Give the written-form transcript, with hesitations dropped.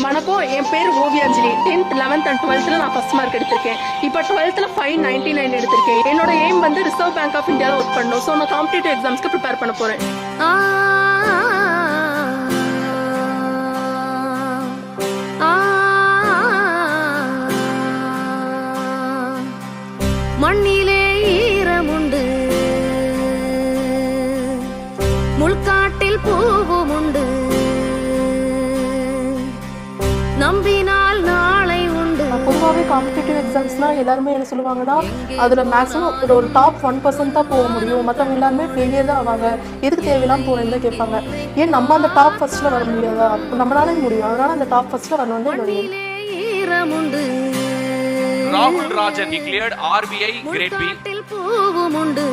வணக்கம், என் பேர் ஓவியாஞ்சலி. 10th 11th and 12th நான் ஃபர்ஸ்ட் மார்க் எடுத்திருக்கேன். இப்போ 12th 599 எடுத்திருக்கேன். என்னோட எய்ம் வந்து ரிசர்வ் பேங்க் ஆஃப் இந்தியாவில் ஒர்க் பண்ணணும். ஸோ நான் காம்படிட்டிவ் எக்ஸாம்ஸ்க்கு ப்ரிப்பேர் பண்ண போறேன். மண்ணிலே ஈரமுண்டு, முள்காட்டில் பூவும் உண்டு, நம்பினால் நாளை உண்டு. பொதுவாகவே காம்படிட்டிவ் எக்ஸாம்ஸ்லாம் எல்லாருமே என்ன சொல்லுவாங்கன்னா, அதில் மேக்ஸிமம் ஒரு டாப் 1% தான் போக முடியும், மற்றவங்க எல்லாருமே ஃபெயிலியர் தான் ஆவாங்க, எதுக்கு தேவையெல்லாம் போகணுன்னு தான் கேட்பாங்க. ஏன் நம்ம அந்த டாப் ஃபர்ஸ்ட்டில் வர முடியாதா? அப்போ நம்மளாலே முடியும். அதனால் அந்த டாப் ஃபர்ஸ்ட்டில் வரணும் வந்து ஈரமுண்டு. Rahul Rajan, he cleared RBI Grade B. பூவும் உண்டு.